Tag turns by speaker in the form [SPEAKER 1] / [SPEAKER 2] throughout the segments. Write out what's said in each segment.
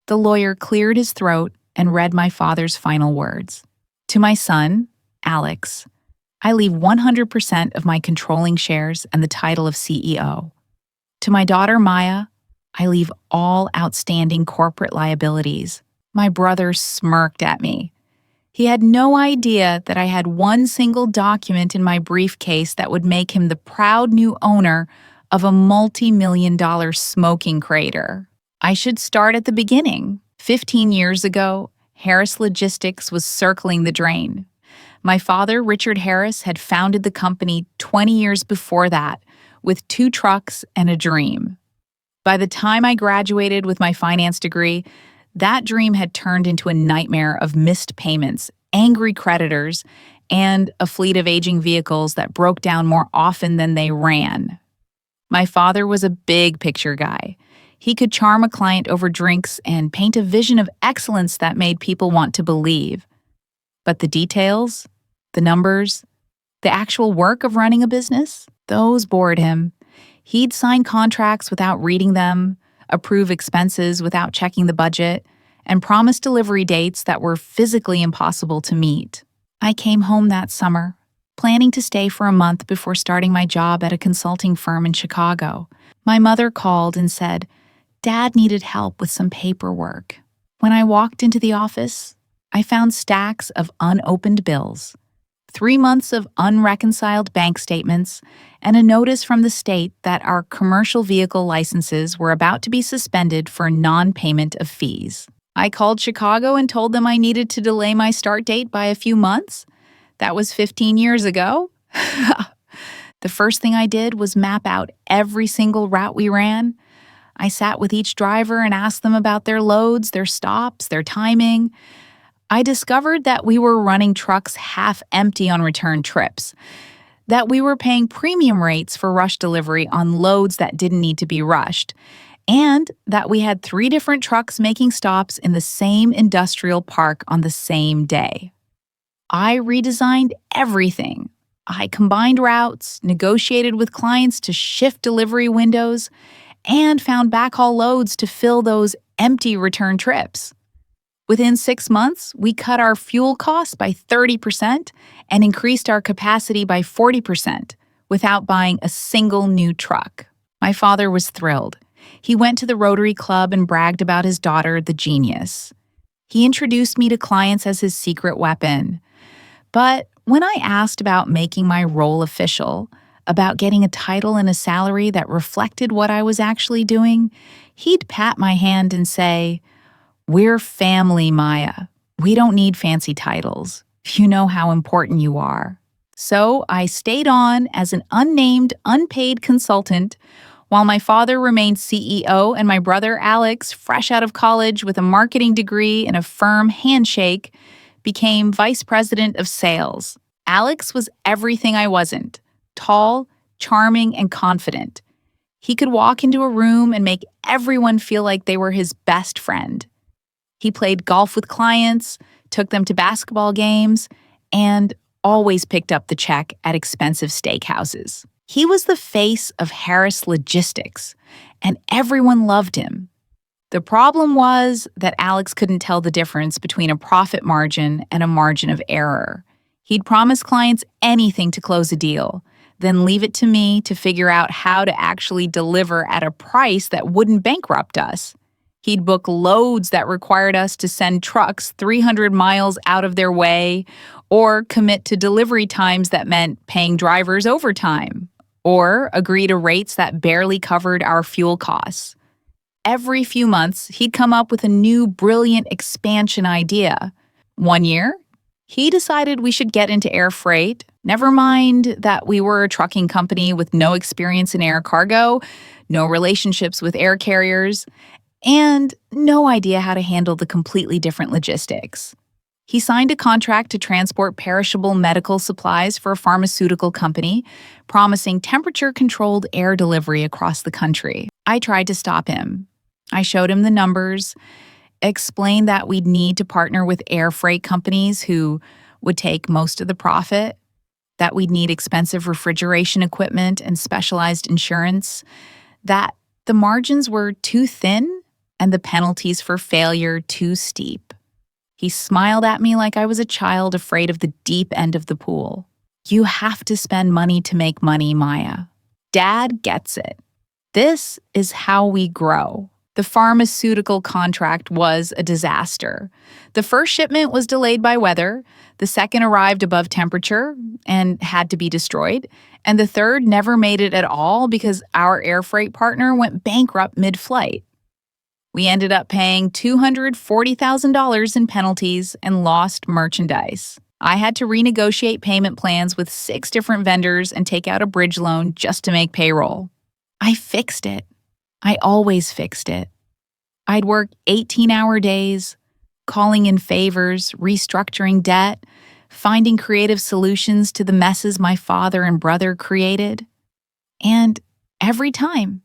[SPEAKER 1] The lawyer cleared his throat and read my father's final words. To my son, Alex, I leave 100% of my controlling shares and the title of CEO. To my daughter, Maya, I leave all outstanding corporate liabilities. My brother smirked at me. He had no idea that I had one single document in my briefcase that would make him the proud new owner of a multi-million-dollar smoking crater. I should start at the beginning. 15 years ago, Harris Logistics was circling the drain. My father, Richard Harris, had founded the company 20 years before that with 2 trucks and a dream. By the time I graduated with my finance degree, that dream had turned into a nightmare of missed payments, angry creditors, and a fleet of aging vehicles that broke down more often than they ran. My father was a big picture guy. He could charm a client over drinks and paint a vision of excellence that made people want to believe. But the details, the numbers, the actual work of running a business, those bored him. He'd sign contracts without reading them, approve expenses without checking the budget, and promise delivery dates that were physically impossible to meet. I came home that summer, planning to stay for a month before starting my job at a consulting firm in Chicago. My mother called and said, Dad needed help with some paperwork. When I walked into the office, I found stacks of unopened bills, 3 months of unreconciled bank statements, and a notice from the state that our commercial vehicle licenses were about to be suspended for non-payment of fees. I called Chicago and told them I needed to delay my start date by a few months. That was 15 years ago. The first thing I did was map out every single route we ran. I sat with each driver and asked them about their loads, their stops, their timing. I discovered that we were running trucks half empty on return trips, that we were paying premium rates for rush delivery on loads that didn't need to be rushed, and that we had 3 different trucks making stops in the same industrial park on the same day. I redesigned everything. I combined routes, negotiated with clients to shift delivery windows, and found backhaul loads to fill those empty return trips. Within 6 months, we cut our fuel costs by 30% and increased our capacity by 40% without buying a single new truck. My father was thrilled. He went to the Rotary Club and bragged about his daughter, the genius. He introduced me to clients as his secret weapon. But when I asked about making my role official, about getting a title and a salary that reflected what I was actually doing, he'd pat my hand and say, "We're family, Maya. We don't need fancy titles. You know how important you are." So I stayed on as an unnamed, unpaid consultant while my father remained CEO and my brother Alex, fresh out of college with a marketing degree and a firm handshake, became vice president of sales. Alex was everything I wasn't: tall, charming, and confident. He could walk into a room and make everyone feel like they were his best friend. He played golf with clients, took them to basketball games, and always picked up the check at expensive steakhouses. He was the face of Harris Logistics, and everyone loved him. The problem was that Alex couldn't tell the difference between a profit margin and a margin of error. He'd promise clients anything to close a deal, then leave it to me to figure out how to actually deliver at a price that wouldn't bankrupt us. He'd book loads that required us to send trucks 300 miles out of their way, or commit to delivery times that meant paying drivers overtime, or agree to rates that barely covered our fuel costs. Every few months, he'd come up with a new brilliant expansion idea. One year, he decided we should get into air freight. Never mind that we were a trucking company with no experience in air cargo, no relationships with air carriers, and no idea how to handle the completely different logistics. He signed a contract to transport perishable medical supplies for a pharmaceutical company, promising temperature-controlled air delivery across the country. I tried to stop him. I showed him the numbers, explained that we'd need to partner with air freight companies who would take most of the profit, that we'd need expensive refrigeration equipment and specialized insurance, that the margins were too thin and the penalties for failure too steep. He smiled at me like I was a child afraid of the deep end of the pool. You have to spend money to make money, Maya. Dad gets it. This is how we grow. The pharmaceutical contract was a disaster. The first shipment was delayed by weather, the second arrived above temperature and had to be destroyed, and the third never made it at all because our air freight partner went bankrupt mid-flight. We ended up paying $240,000 in penalties and lost merchandise. I had to renegotiate payment plans with 6 different vendors and take out a bridge loan just to make payroll. I fixed it. I always fixed it. I'd work 18-hour days, calling in favors, restructuring debt, finding creative solutions to the messes my father and brother created. And every time,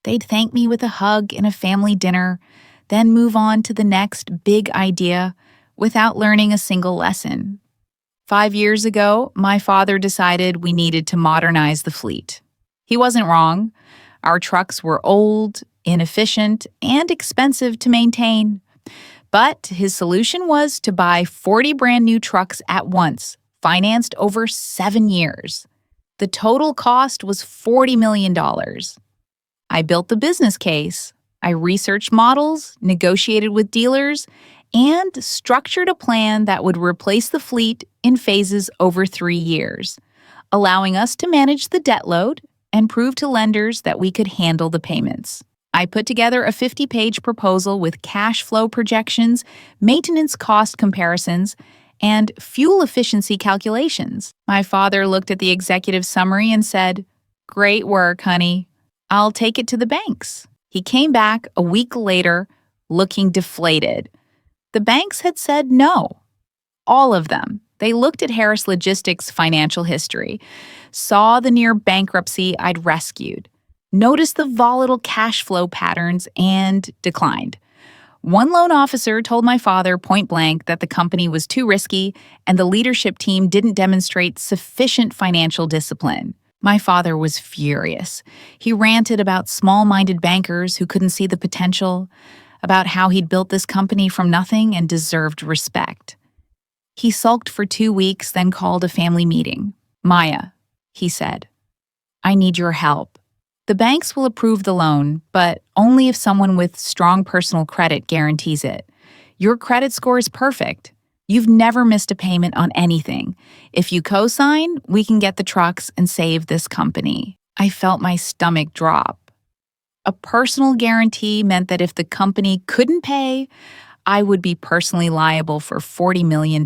[SPEAKER 1] they'd thank me with a hug and a family dinner, then move on to the next big idea without learning a single lesson. 5 years ago, my father decided we needed to modernize the fleet. He wasn't wrong. Our trucks were old, inefficient, and expensive to maintain. But his solution was to buy 40 brand new trucks at once, financed over 7 years. The total cost was $40 million. I built the business case. I researched models, negotiated with dealers, and structured a plan that would replace the fleet in phases over 3 years, allowing us to manage the debt load and prove to lenders that we could handle the payments. I put together a 50-page proposal with cash flow projections, maintenance cost comparisons, and fuel efficiency calculations. My father looked at the executive summary and said, "Great work, honey. I'll take it to the banks." He came back a week later looking deflated. The banks had said no. All of them. They looked at Harris Logistics' financial history, saw the near bankruptcy I'd rescued, noticed the volatile cash flow patterns, and declined. One loan officer told my father point blank that the company was too risky and the leadership team didn't demonstrate sufficient financial discipline. My father was furious. He ranted about small-minded bankers who couldn't see the potential, about how he'd built this company from nothing and deserved respect. He sulked for 2 weeks, then called a family meeting. "Maya," he said, "I need your help. The banks will approve the loan, but only if someone with strong personal credit guarantees it. Your credit score is perfect. You've never missed a payment on anything. If you co-sign, we can get the trucks and save this company." I felt my stomach drop. A personal guarantee meant that if the company couldn't pay, I would be personally liable for $40 million.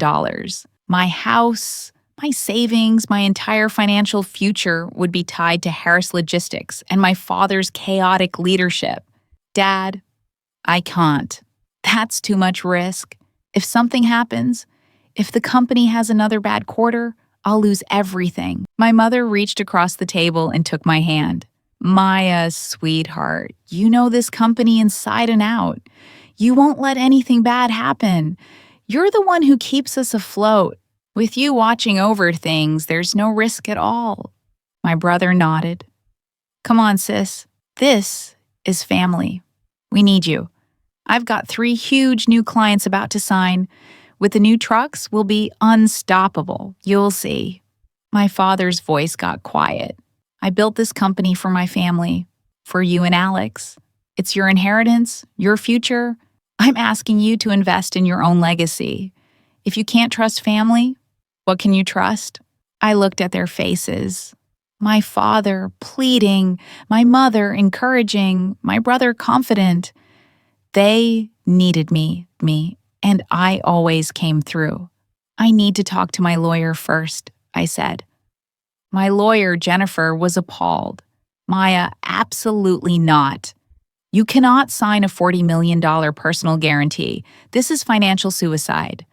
[SPEAKER 1] My house, my savings, my entire financial future would be tied to Harris Logistics and my father's chaotic leadership. "Dad, I can't. That's too much risk. If something happens, if the company has another bad quarter, I'll lose everything." My mother reached across the table and took my hand. "Maya, sweetheart, you know this company inside and out. You won't let anything bad happen. You're the one who keeps us afloat. With you watching over things, there's no risk at all." My brother nodded. "Come on, sis. This is family. We need you. I've got 3 huge new clients about to sign. With the new trucks, we'll be unstoppable. You'll see." My father's voice got quiet. "I built this company for my family, for you and Alex. It's your inheritance, your future. I'm asking you to invest in your own legacy. If you can't trust family, what can you trust?" I looked at their faces. My father pleading, my mother encouraging, my brother confident. They needed me, and I always came through. "I need to talk to my lawyer first," I said. My lawyer, Jennifer, was appalled. "Maya, absolutely not. You cannot sign a $40 million personal guarantee. This is financial suicide.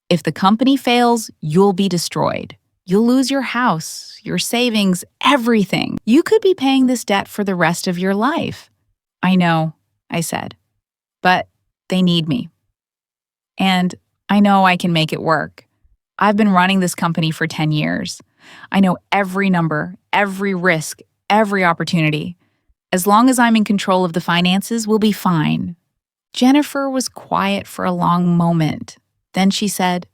[SPEAKER 1] If the company fails, you'll be destroyed. You'll lose your house, your savings, everything. You could be paying this debt for the rest of your life." "I know," I said, "but they need me. And I know I can make it work. I've been running this company for 10 years. I know every number, every risk, every opportunity. As long as I'm in control of the finances, we'll be fine." Jennifer was quiet for a long moment. Then she said,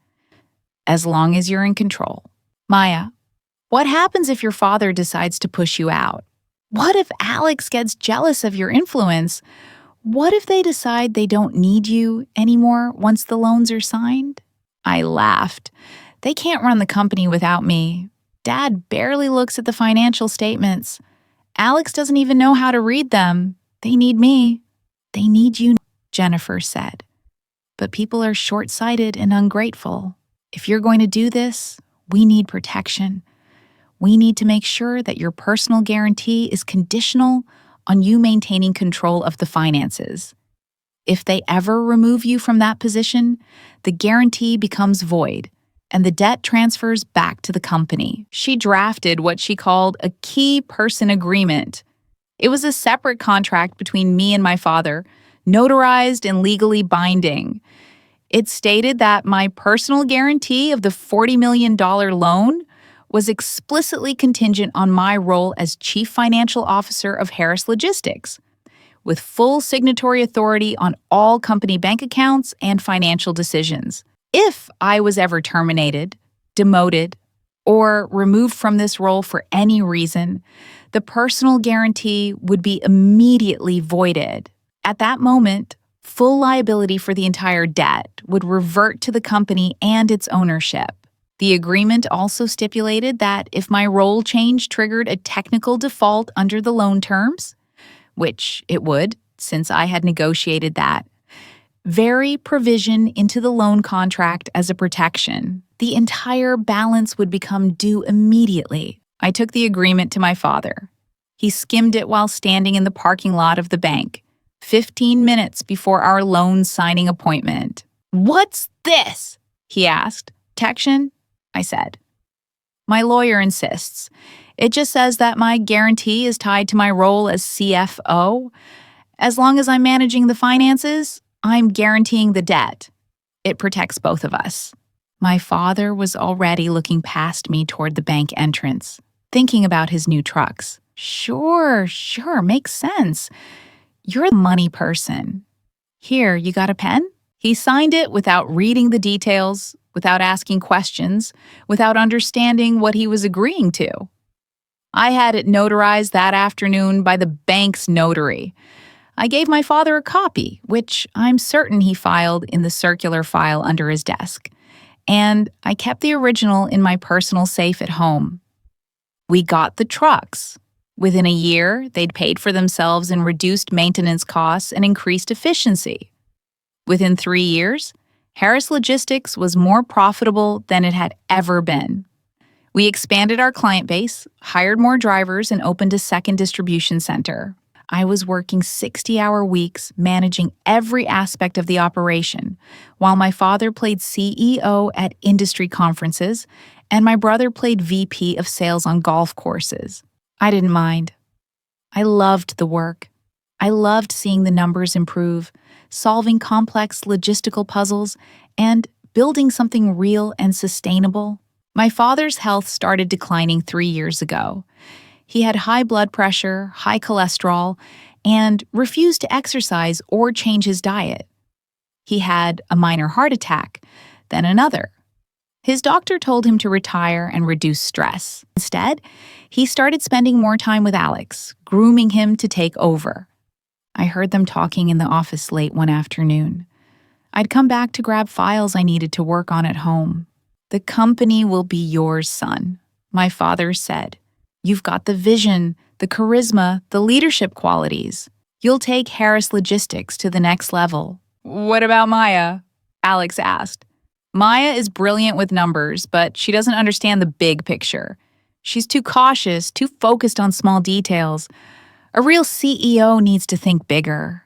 [SPEAKER 1] "As long as you're in control." "Maya, what happens if your father decides to push you out? What if Alex gets jealous of your influence? What if they decide they don't need you anymore once the loans are signed?" I laughed. "They can't run the company without me. Dad barely looks at the financial statements. Alex doesn't even know how to read them. They need me." "They need you," Jennifer said. "But people are short-sighted and ungrateful. If you're going to do this, we need protection. We need to make sure that your personal guarantee is conditional on you maintaining control of the finances. If they ever remove you from that position, the guarantee becomes void, and the debt transfers back to the company." She drafted what she called a key person agreement. It was a separate contract between me and my father, notarized and legally binding. It stated that my personal guarantee of the $40 million loan was explicitly contingent on my role as Chief Financial Officer of Harris Logistics, with full signatory authority on all company bank accounts and financial decisions. If I was ever terminated, demoted, or removed from this role for any reason, the personal guarantee would be immediately voided. At that moment, full liability for the entire debt would revert to the company and its ownership. The agreement also stipulated that if my role change triggered a technical default under the loan terms, which it would, since I had negotiated that, very provision into the loan contract as a protection, the entire balance would become due immediately. I took the agreement to my father. He skimmed it while standing in the parking lot of the bank, 15 minutes before our loan signing appointment. "What's this?" he asked. "Protection," I said. "My lawyer insists. It just says that my guarantee is tied to my role as CFO. As long as I'm managing the finances, I'm guaranteeing the debt. It protects both of us." My father was already looking past me toward the bank entrance, thinking about his new trucks. Sure, makes sense. You're a money person. Here, you got a pen?" He signed it without reading the details, without asking questions, without understanding what he was agreeing to. I had it notarized that afternoon by the bank's notary. I gave my father a copy, which I'm certain he filed in the circular file under his desk, and I kept the original in my personal safe at home. We got the trucks. Within a year, they'd paid for themselves in reduced maintenance costs and increased efficiency. Within 3 years, Harris Logistics was more profitable than it had ever been. We expanded our client base, hired more drivers, and opened a second distribution center. I was working 60-hour weeks, managing every aspect of the operation, while my father played CEO at industry conferences, and my brother played VP of sales on golf courses. I didn't mind. I loved the work. I loved seeing the numbers improve, solving complex logistical puzzles, and building something real and sustainable. My father's health started declining 3 years ago. He had high blood pressure, high cholesterol, and refused to exercise or change his diet. He had a minor heart attack, then another. His doctor told him to retire and reduce stress. Instead, he started spending more time with Alex, grooming him to take over. I heard them talking in the office late one afternoon. I'd come back to grab files I needed to work on at home. "The company will be yours, son," my father said. "You've got the vision, the charisma, the leadership qualities. You'll take Harris Logistics to the next level." "What about Maya?" Alex asked. "Maya is brilliant with numbers, but she doesn't understand the big picture. She's too cautious, too focused on small details. A real CEO needs to think bigger.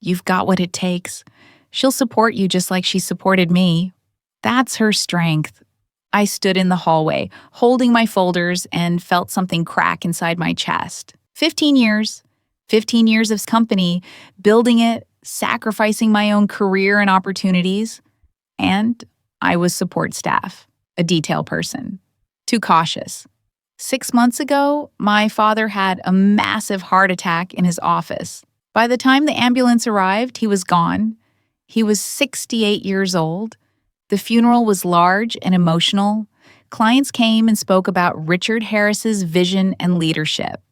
[SPEAKER 1] You've got what it takes. She'll support you just like she supported me. That's her strength." I stood in the hallway, holding my folders, and felt something crack inside my chest. 15 years of company, building it, sacrificing my own career and opportunities. And I was support staff, a detail person, too cautious. 6 months ago, my father had a massive heart attack in his office. By the time the ambulance arrived, he was gone. He was 68 years old. The funeral was large and emotional. Clients came and spoke about Richard Harris's vision and leadership.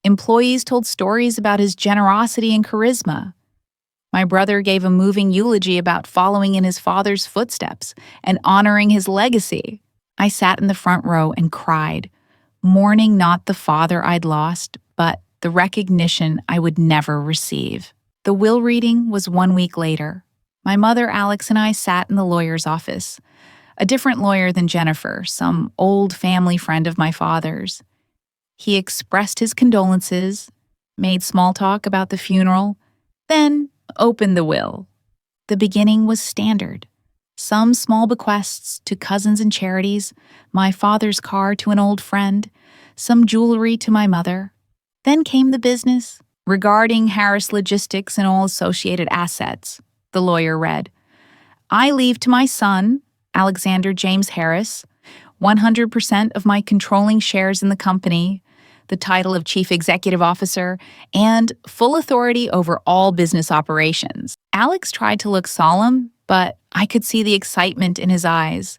[SPEAKER 1] Employees told stories about his generosity and charisma. My brother gave a moving eulogy about following in his father's footsteps and honoring his legacy. I sat in the front row and cried, mourning not the father I'd lost, but the recognition I would never receive. The will reading was 1 week later. My mother, Alex, and I sat in the lawyer's office. A different lawyer than Jennifer, some old family friend of my father's. He expressed his condolences, made small talk about the funeral, then opened the will. The beginning was standard. Some small bequests to cousins and charities, my father's car to an old friend, some jewelry to my mother. Then came the business, regarding Harris Logistics and all associated assets. The lawyer read, I leave to my son, Alexander James Harris, 100% of my controlling shares in the company, the title of Chief Executive Officer, and full authority over all business operations. Alex tried to look solemn, but I could see the excitement in his eyes.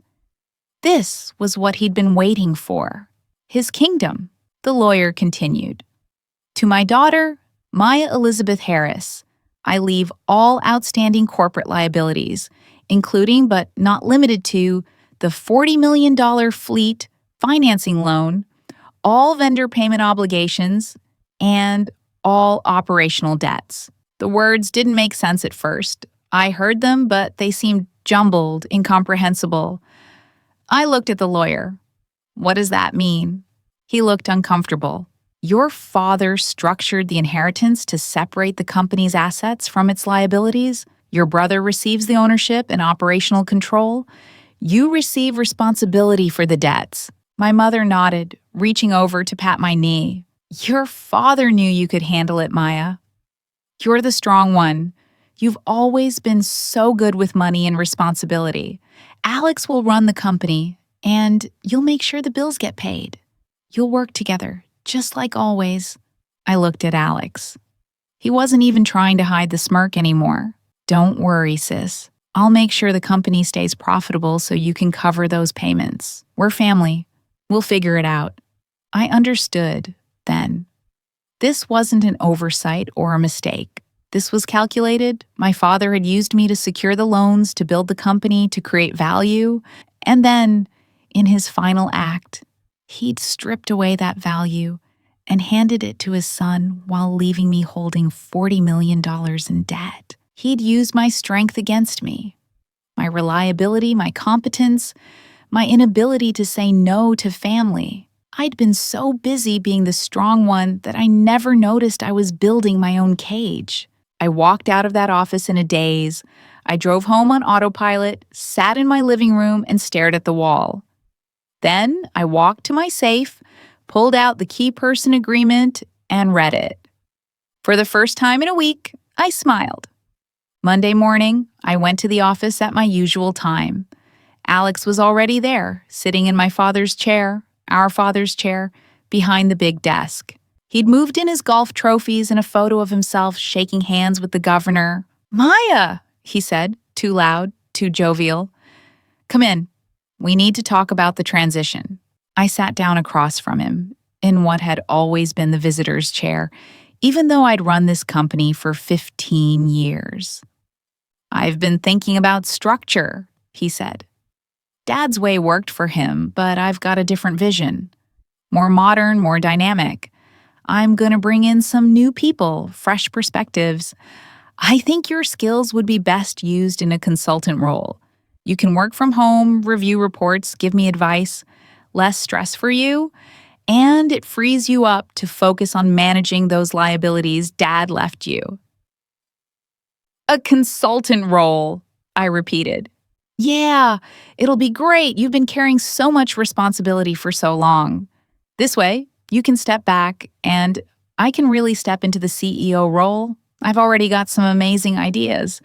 [SPEAKER 1] This was what he'd been waiting for. His kingdom, the lawyer continued. To my daughter, Maya Elizabeth Harris, I leave all outstanding corporate liabilities, including but not limited to the $40 million fleet financing loan, all vendor payment obligations, and all operational debts. The words didn't make sense at first. I heard them, but they seemed jumbled, incomprehensible. I looked at the lawyer. What does that mean? He looked uncomfortable. Your father structured the inheritance to separate the company's assets from its liabilities. Your brother receives the ownership and operational control. You receive responsibility for the debts. My mother nodded, reaching over to pat my knee. Your father knew you could handle it, Maya. You're the strong one. You've always been so good with money and responsibility. Alex will run the company, and you'll make sure the bills get paid. You'll work together, just like always. I looked at Alex. He wasn't even trying to hide the smirk anymore. Don't worry, sis. I'll make sure the company stays profitable so you can cover those payments. We're family. We'll figure it out. I understood then. This wasn't an oversight or a mistake. This was calculated. My father had used me to secure the loans, to build the company, to create value. And then, in his final act, he'd stripped away that value and handed it to his son while leaving me holding $40 million in debt. He'd used my strength against me, my reliability, my competence, my inability to say no to family. I'd been so busy being the strong one that I never noticed I was building my own cage. I walked out of that office in a daze. I drove home on autopilot, sat in my living room, and stared at the wall. Then I walked to my safe, pulled out the key person agreement, and read it. For the first time in a week, I smiled. Monday morning, I went to the office at my usual time. Alex was already there, sitting in my father's chair, our father's chair, behind the big desk. He'd moved in his golf trophies and a photo of himself shaking hands with the governor. Maya, he said, too loud, too jovial. Come in. We need to talk about the transition. I sat down across from him, in what had always been the visitor's chair, even though I'd run this company for 15 years. I've been thinking about structure, he said. Dad's way worked for him, but I've got a different vision. More modern, more dynamic. I'm going to bring in some new people, fresh perspectives. I think your skills would be best used in a consultant role. You can work from home, review reports, give me advice. Less stress for you, and it frees you up to focus on managing those liabilities Dad left you. A consultant role, I repeated. Yeah, it'll be great. You've been carrying so much responsibility for so long. This way, you can step back, and I can really step into the CEO role. I've already got some amazing ideas.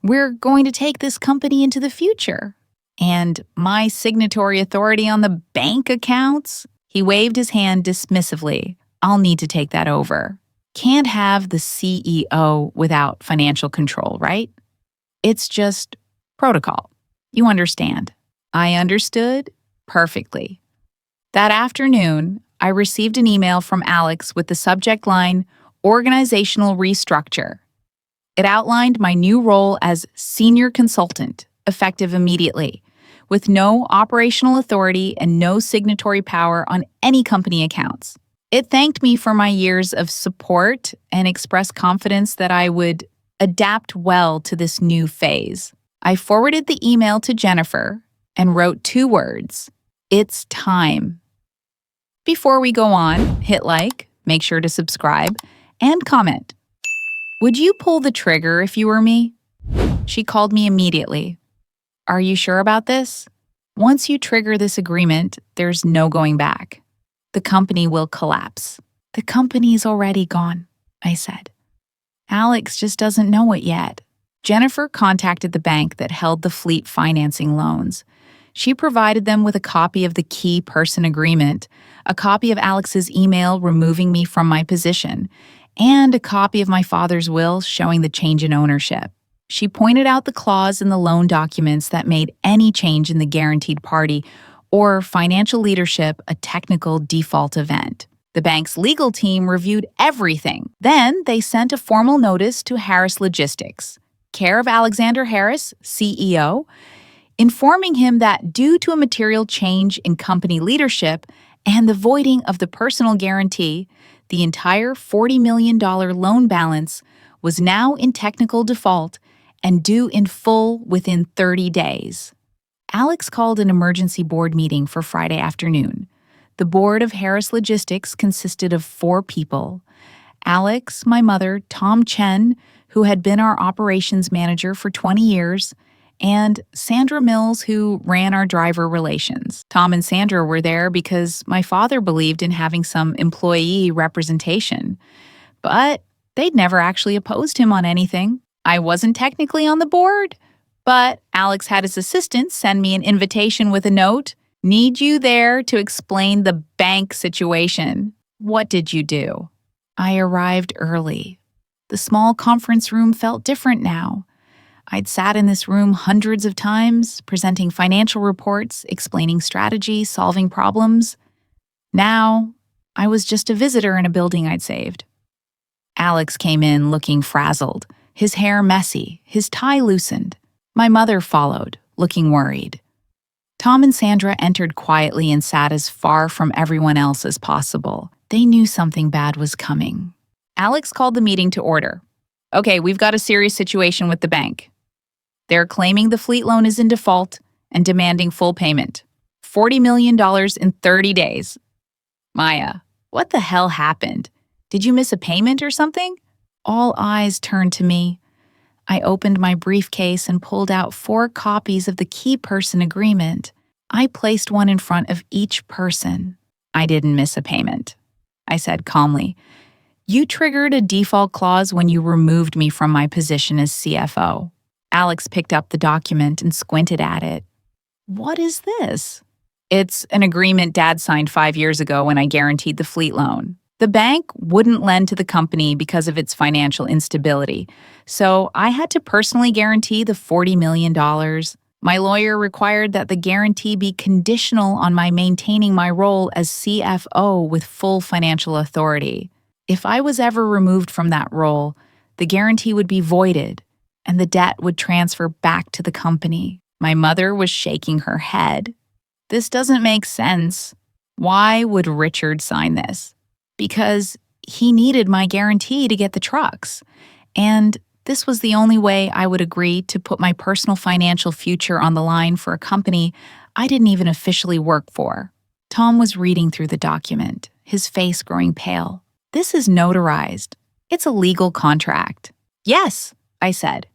[SPEAKER 1] We're going to take this company into the future. And my signatory authority on the bank accounts? He waved his hand dismissively. I'll need to take that over. Can't have the CEO without financial control, right? It's just protocol. You understand. I understood perfectly. That afternoon, I received an email from Alex with the subject line, Organizational Restructure. It outlined my new role as senior consultant, effective immediately, with no operational authority and no signatory power on any company accounts. It thanked me for my years of support and expressed confidence that I would adapt well to this new phase. I forwarded the email to Jennifer and wrote 2 words: It's time. Before we go on, hit like, make sure to subscribe, and comment. Would you pull the trigger if you were me? She called me immediately. Are you sure about this? Once you trigger this agreement, there's no going back. The company will collapse. The company's already gone, I said. Alex just doesn't know it yet. Jennifer contacted the bank that held the fleet financing loans. She provided them with a copy of the key person agreement, a copy of Alex's email removing me from my position, and a copy of my father's will showing the change in ownership. She pointed out the clause in the loan documents that made any change in the guaranteed party or financial leadership a technical default event. The bank's legal team reviewed everything. Then they sent a formal notice to Harris Logistics, care of Alexander Harris, CEO, informing him that due to a material change in company leadership and the voiding of the personal guarantee, the entire $40 million loan balance was now in technical default and due in full within 30 days. Alex called an emergency board meeting for Friday afternoon. The board of Harris Logistics consisted of 4 people: Alex, my mother, Tom Chen, who had been our operations manager for 20 years, and Sandra Mills, who ran our driver relations. Tom and Sandra were there because my father believed in having some employee representation, but they'd never actually opposed him on anything. I wasn't technically on the board, but Alex had his assistant send me an invitation with a note, "Need you there to explain the bank situation." What did you do? I arrived early. The small conference room felt different now. I'd sat in this room hundreds of times, presenting financial reports, explaining strategy, solving problems. Now, I was just a visitor in a building I'd saved. Alex came in looking frazzled, his hair messy, his tie loosened. My mother followed, looking worried. Tom and Sandra entered quietly and sat as far from everyone else as possible. They knew something bad was coming. Alex called the meeting to order. Okay, we've got a serious situation with the bank. They're claiming the fleet loan is in default and demanding full payment. $40 million in 30 days. Maya, what the hell happened? Did you miss a payment or something? All eyes turned to me. I opened my briefcase and pulled out 4 copies of the key person agreement. I placed one in front of each person. I didn't miss a payment, I said calmly. You triggered a default clause when you removed me from my position as CFO. Alex picked up the document and squinted at it. What is this? It's an agreement Dad signed 5 years ago when I guaranteed the fleet loan. The bank wouldn't lend to the company because of its financial instability, so I had to personally guarantee the $40 million. My lawyer required that the guarantee be conditional on my maintaining my role as CFO with full financial authority. If I was ever removed from that role, the guarantee would be voided, and the debt would transfer back to the company. My mother was shaking her head. This doesn't make sense. Why would Richard sign this? Because he needed my guarantee to get the trucks, and this was the only way I would agree to put my personal financial future on the line for a company I didn't even officially work for. Tom was reading through the document, his face growing pale. This is notarized. It's a legal contract. Yes, I said.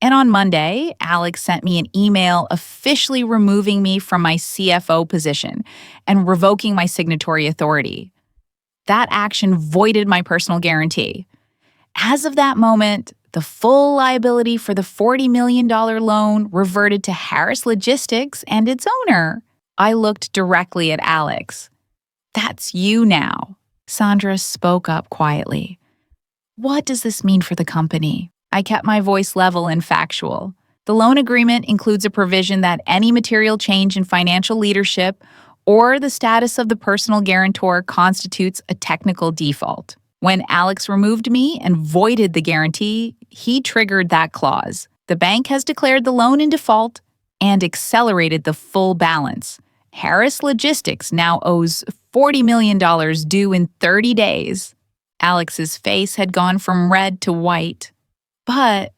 [SPEAKER 1] And on Monday, Alex sent me an email officially removing me from my CFO position and revoking my signatory authority. That action voided my personal guarantee. As of that moment, the full liability for the $40 million loan reverted to Harris Logistics and its owner. I looked directly at Alex. That's you now. Sandra spoke up quietly. What does this mean for the company? I kept my voice level and factual. The loan agreement includes a provision that any material change in financial leadership or the status of the personal guarantor constitutes a technical default. When Alex removed me and voided the guarantee, he triggered that clause. The bank has declared the loan in default and accelerated the full balance. Harris Logistics now owes $40 million due in 30 days. Alex's face had gone from red to white. But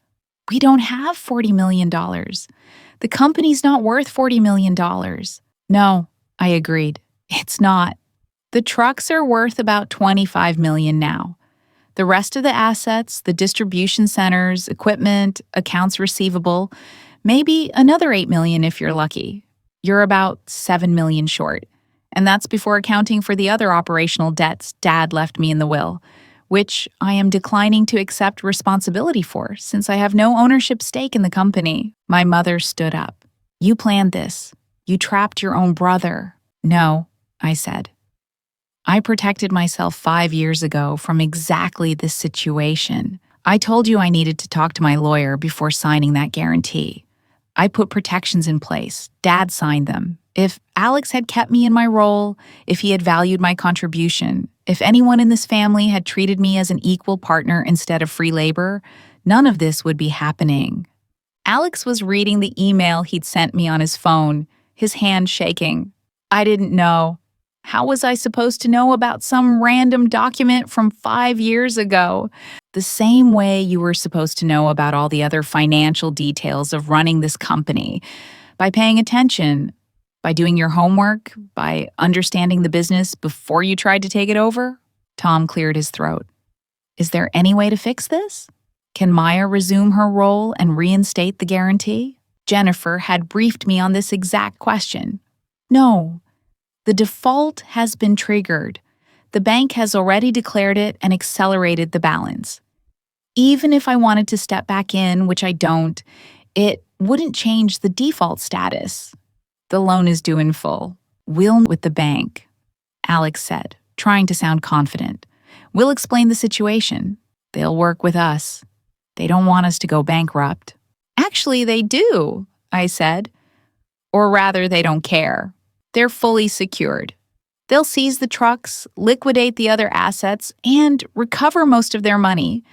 [SPEAKER 1] we don't have $40 million. The company's not worth $40 million. No, I agreed. It's not. The trucks are worth about $25 million now. The rest of the assets, the distribution centers, equipment, accounts receivable, maybe another $8 million if you're lucky. You're about $7 million short. And that's before accounting for the other operational debts Dad left me in the will, which I am declining to accept responsibility for since I have no ownership stake in the company. My mother stood up. You planned this. You trapped your own brother. No, I said. I protected myself 5 years ago from exactly this situation. I told you I needed to talk to my lawyer before signing that guarantee. I put protections in place. Dad signed them. If Alex had kept me in my role, if he had valued my contribution, if anyone in this family had treated me as an equal partner instead of free labor, none of this would be happening. Alex was reading the email he'd sent me on his phone, his hand shaking. I didn't know. How was I supposed to know about some random document from 5 years ago? The same way you were supposed to know about all the other financial details of running this company, by paying attention, by doing your homework, by understanding the business before you tried to take it over. Tom cleared his throat. Is there any way to fix this? Can Maya resume her role and reinstate the guarantee? Jennifer had briefed me on this exact question. No. The default has been triggered. The bank has already declared it and accelerated the balance. Even if I wanted to step back in, which I don't, it wouldn't change the default status. The loan is due in full. We'll with the bank, Alex said, trying to sound confident. We'll explain the situation. They'll work with us. They don't want us to go bankrupt. Actually, they do, I said. Or rather, they don't care. They're fully secured. They'll seize the trucks, liquidate the other assets, and recover most of their money.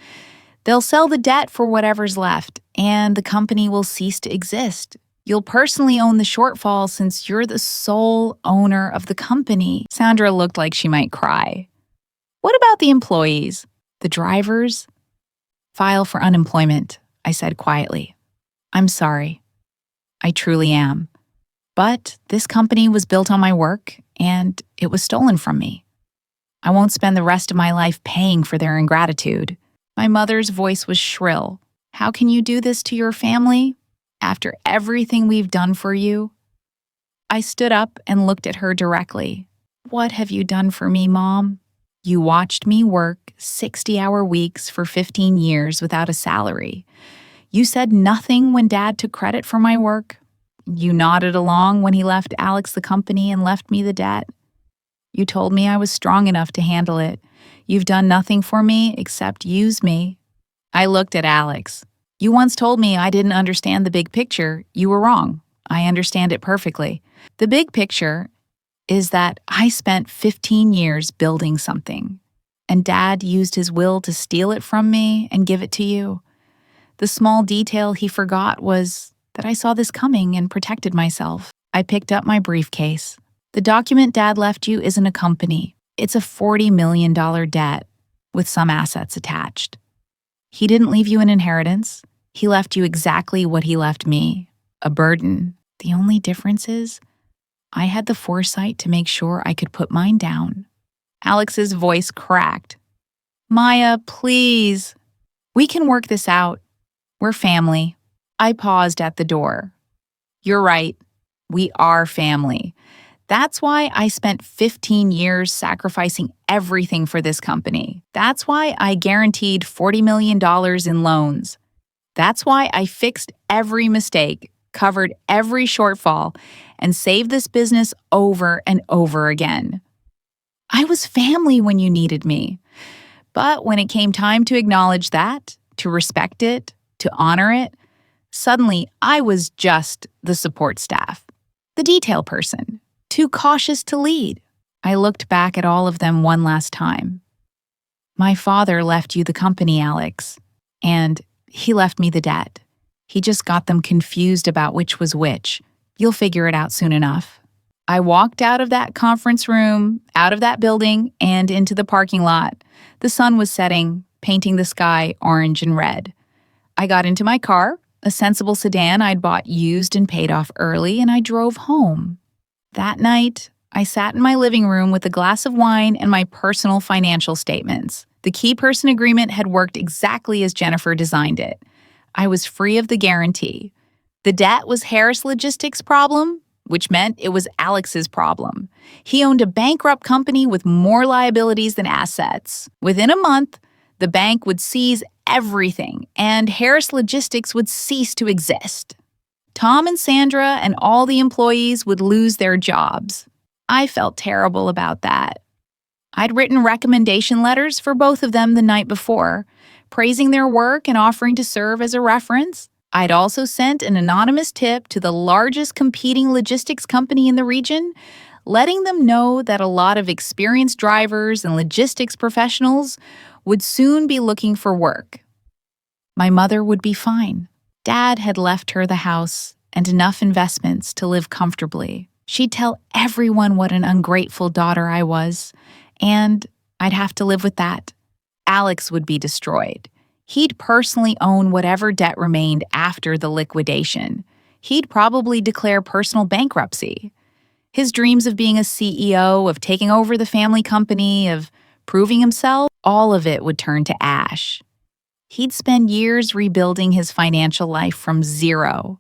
[SPEAKER 1] They'll sell the debt for whatever's left, and the company will cease to exist. You'll personally own the shortfall since you're the sole owner of the company. Sandra looked like she might cry. What about the employees? The drivers? File for unemployment, I said quietly. I'm sorry. I truly am. But this company was built on my work, and it was stolen from me. I won't spend the rest of my life paying for their ingratitude. My mother's voice was shrill. How can you do this to your family? After everything we've done for you? I stood up and looked at her directly. What have you done for me, Mom? You watched me work 60-hour weeks for 15 years without a salary. You said nothing when Dad took credit for my work. You nodded along when he left Alex the company and left me the debt. You told me I was strong enough to handle it. You've done nothing for me except use me. I looked at Alex. You once told me I didn't understand the big picture. You were wrong. I understand it perfectly. The big picture is that I spent 15 years building something, and Dad used his will to steal it from me and give it to you. The small detail he forgot was that I saw this coming and protected myself. I picked up my briefcase. The document Dad left you isn't a company. It's a $40 million debt with some assets attached. He didn't leave you an inheritance. He left you exactly what he left me, a burden. The only difference is I had the foresight to make sure I could put mine down. Alex's voice cracked. Maya, please. We can work this out. We're family. I paused at the door. You're right. We are family. That's why I spent 15 years sacrificing everything for this company. That's why I guaranteed $40 million in loans. That's why I fixed every mistake, covered every shortfall, and saved this business over and over again. I was family when you needed me. But when it came time to acknowledge that, to respect it, to honor it, suddenly I was just the support staff, the detail person, too cautious to lead. I looked back at all of them one last time. My father left you the company, Alex, and he left me the debt. He just got them confused about which was which. You'll figure it out soon enough. I walked out of that conference room, out of that building, and into the parking lot. The sun was setting, painting the sky orange and red. I got into my car, a sensible sedan I'd bought used and paid off early, and I drove home. That night, I sat in my living room with a glass of wine and my personal financial statements. The key person agreement had worked exactly as Jennifer designed it. I was free of the guarantee. The debt was Harris Logistics' problem, which meant it was Alex's problem. He owned a bankrupt company with more liabilities than assets. Within a month, the bank would seize everything, and Harris Logistics would cease to exist. Tom and Sandra and all the employees would lose their jobs. I felt terrible about that. I'd written recommendation letters for both of them the night before, praising their work and offering to serve as a reference. I'd also sent an anonymous tip to the largest competing logistics company in the region, letting them know that a lot of experienced drivers and logistics professionals would soon be looking for work. My mother would be fine. Dad had left her the house and enough investments to live comfortably. She'd tell everyone what an ungrateful daughter I was, and I'd have to live with that. Alex would be destroyed. He'd personally own whatever debt remained after the liquidation. He'd probably declare personal bankruptcy. His dreams of being a CEO, of taking over the family company, of proving himself, all of it would turn to ash. He'd spend years rebuilding his financial life from zero.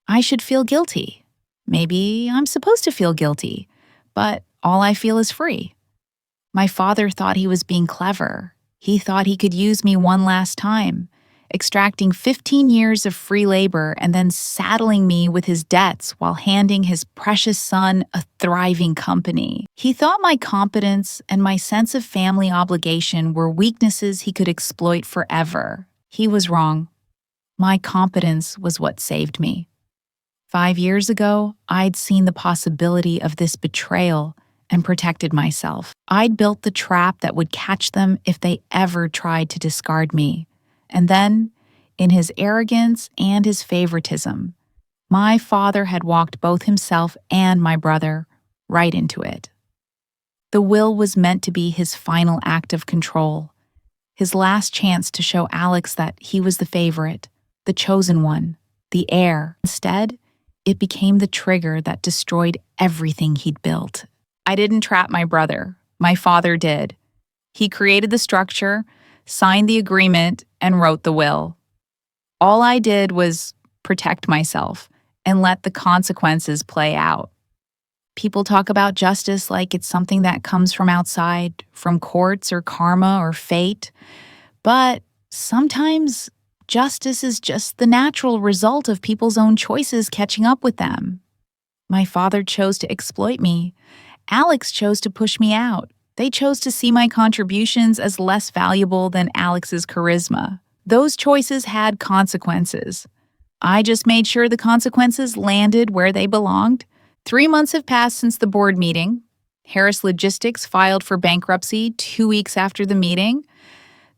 [SPEAKER 1] I should feel guilty. Maybe I'm supposed to feel guilty, but all I feel is free. My father thought he was being clever. He thought he could use me one last time, extracting 15 years of free labor and then saddling me with his debts while handing his precious son a thriving company. He thought my competence and my sense of family obligation were weaknesses he could exploit forever. He was wrong. My competence was what saved me. 5 years ago, I'd seen the possibility of this betrayal and protected myself. I'd built the trap that would catch them if they ever tried to discard me. And then, in his arrogance and his favoritism, my father had walked both himself and my brother right into it. The will was meant to be his final act of control, his last chance to show Alex that he was the favorite, the chosen one, the heir. Instead, it became the trigger that destroyed everything he'd built. I didn't trap my brother. My father did. He created the structure, signed the agreement, and wrote the will. All I did was protect myself and let the consequences play out. People talk about justice like it's something that comes from outside, from courts or karma or fate. But sometimes justice is just the natural result of people's own choices catching up with them. My father chose to exploit me. Alex chose to push me out. They chose to see my contributions as less valuable than Alex's charisma. Those choices had consequences. I just made sure the consequences landed where they belonged. 3 months have passed since the board meeting. Harris Logistics filed for bankruptcy 2 weeks after the meeting.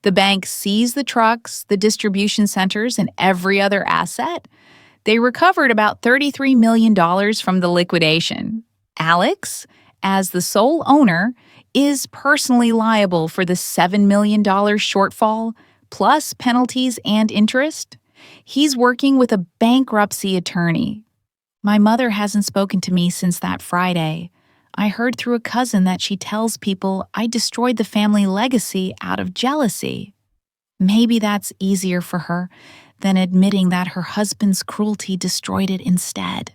[SPEAKER 1] The bank seized the trucks, the distribution centers, and every other asset. They recovered about $33 million from the liquidation. Alex, as the sole owner, is personally liable for the $7 million shortfall, plus penalties and interest. He's working with a bankruptcy attorney. My mother hasn't spoken to me since that Friday. I heard through a cousin that she tells people I destroyed the family legacy out of jealousy. Maybe that's easier for her than admitting that her husband's cruelty destroyed it instead.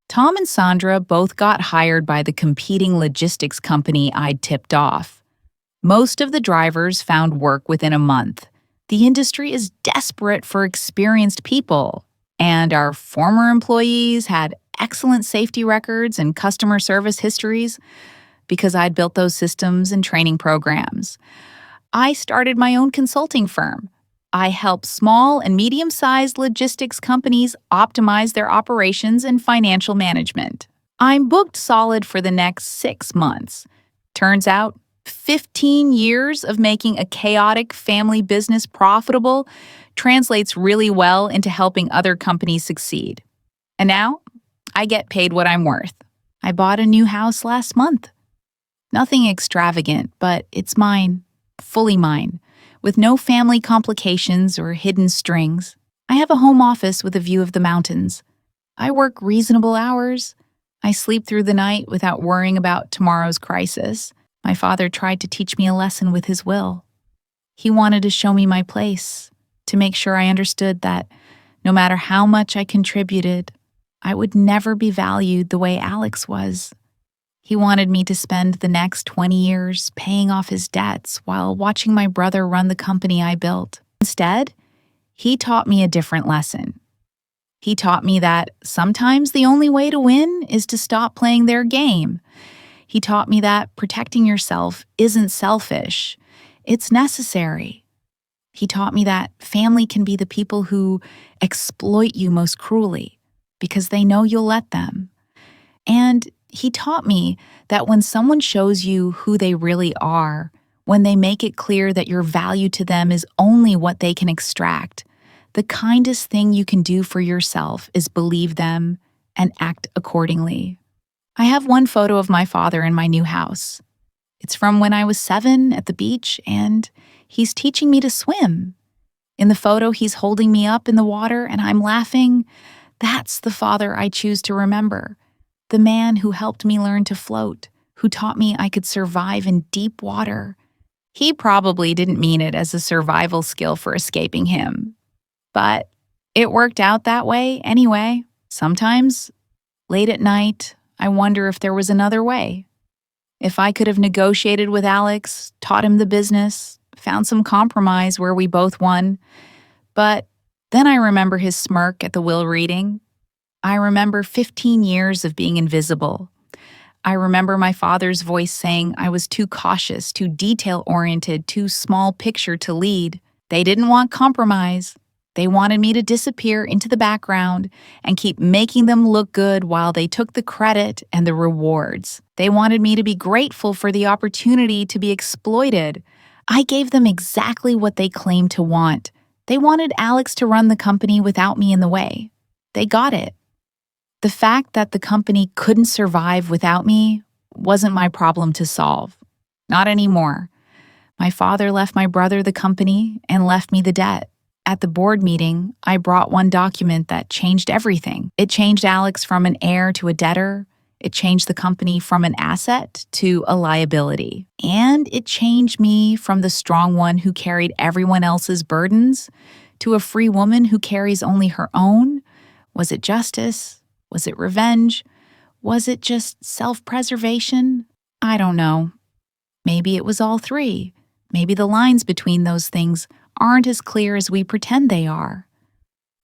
[SPEAKER 1] Tom and Sandra both got hired by the competing logistics company I'd tipped off. Most of the drivers found work within a month. The industry is desperate for experienced people, and our former employees had excellent safety records and customer service histories because I'd built those systems and training programs. I started my own consulting firm. I help small and medium sized logistics companies optimize their operations and financial management. I'm booked solid for the next 6 months. Turns out, 15 years of making a chaotic family business profitable translates really well into helping other companies succeed. And now, I get paid what I'm worth. I bought a new house last month. Nothing extravagant, but it's mine, fully mine, with no family complications or hidden strings. I have a home office with a view of the mountains. I work reasonable hours. I sleep through the night without worrying about tomorrow's crisis. My father tried to teach me a lesson with his will. He wanted to show me my place, to make sure I understood that no matter how much I contributed, I would never be valued the way Alex was. He wanted me to spend the next 20 years paying off his debts while watching my brother run the company I built. Instead, he taught me a different lesson. He taught me that sometimes the only way to win is to stop playing their game. He taught me that protecting yourself isn't selfish, it's necessary. He taught me that family can be the people who exploit you most cruelly because they know you'll let them. And he taught me that when someone shows you who they really are, when they make it clear that your value to them is only what they can extract, the kindest thing you can do for yourself is believe them and act accordingly. I have one photo of my father in my new house. It's from when I was 7 at the beach, and he's teaching me to swim. In the photo, he's holding me up in the water, and I'm laughing. That's the father I choose to remember. The man who helped me learn to float, who taught me I could survive in deep water. He probably didn't mean it as a survival skill for escaping him. But it worked out that way anyway. Sometimes, late at night, I wonder if there was another way. If I could have negotiated with Alex, taught him the business, found some compromise where we both won. But then I remember his smirk at the will reading. I remember 15 years of being invisible. I remember my father's voice saying I was too cautious, too detail-oriented, too small picture to lead. They didn't want compromise. They wanted me to disappear into the background and keep making them look good while they took the credit and the rewards. They wanted me to be grateful for the opportunity to be exploited. I gave them exactly what they claimed to want. They wanted Alex to run the company without me in the way. They got it. The fact that the company couldn't survive without me wasn't my problem to solve. Not anymore. My father left my brother the company and left me the debt. At the board meeting, I brought one document that changed everything. It changed Alex from an heir to a debtor. It changed the company from an asset to a liability. And it changed me from the strong one who carried everyone else's burdens to a free woman who carries only her own. Was it justice? Was it revenge? Was it just self-preservation? I don't know. Maybe it was all three. Maybe the lines between those things aren't as clear as we pretend they are.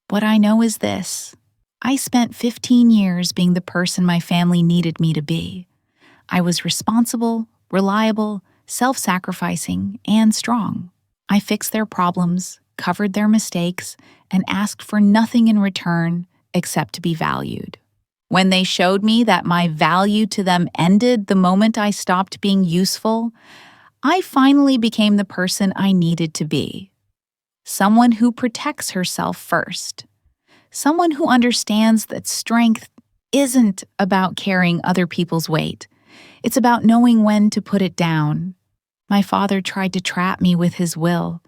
[SPEAKER 1] What I know is this. I spent 15 years being the person my family needed me to be. I was responsible, reliable, self-sacrificing, and strong. I fixed their problems, covered their mistakes, and asked for nothing in return except to be valued. When they showed me that my value to them ended the moment I stopped being useful, I finally became the person I needed to be. Someone who protects herself first. Someone who understands that strength isn't about carrying other people's weight. It's about knowing when to put it down. My father tried to trap me with his will.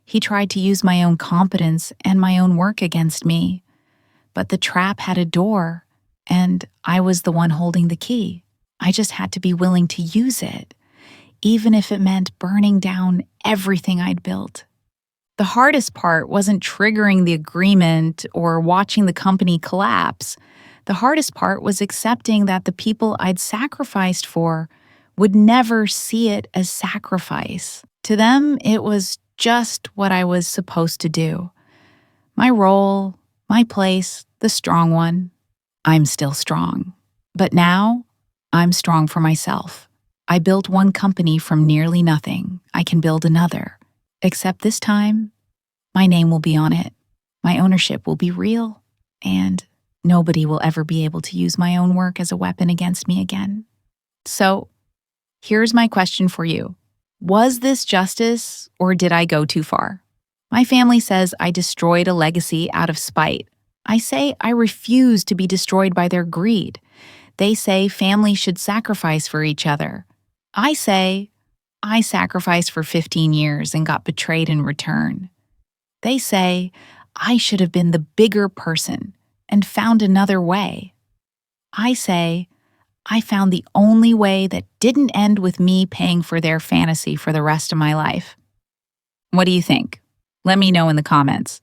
[SPEAKER 1] He tried to use my own competence and my own work against me. But the trap had a door, and I was the one holding the key. I just had to be willing to use it, even if it meant burning down everything I'd built. The hardest part wasn't triggering the agreement or watching the company collapse. The hardest part was accepting that the people I'd sacrificed for would never see it as sacrifice. To them, it was just what I was supposed to do. My role, my place, the strong one. I'm still strong. But now, I'm strong for myself. I built one company from nearly nothing. I can build another. Except this time, my name will be on it. My ownership will be real. And nobody will ever be able to use my own work as a weapon against me again. So, here's my question for you. Was this justice, or did I go too far? My family says I destroyed a legacy out of spite. I say I refuse to be destroyed by their greed. They say families should sacrifice for each other. I say I sacrificed for 15 years and got betrayed in return. They say I should have been the bigger person and found another way. I say I found the only way that didn't end with me paying for their fantasy for the rest of my life. What do you think? Let me know in the comments.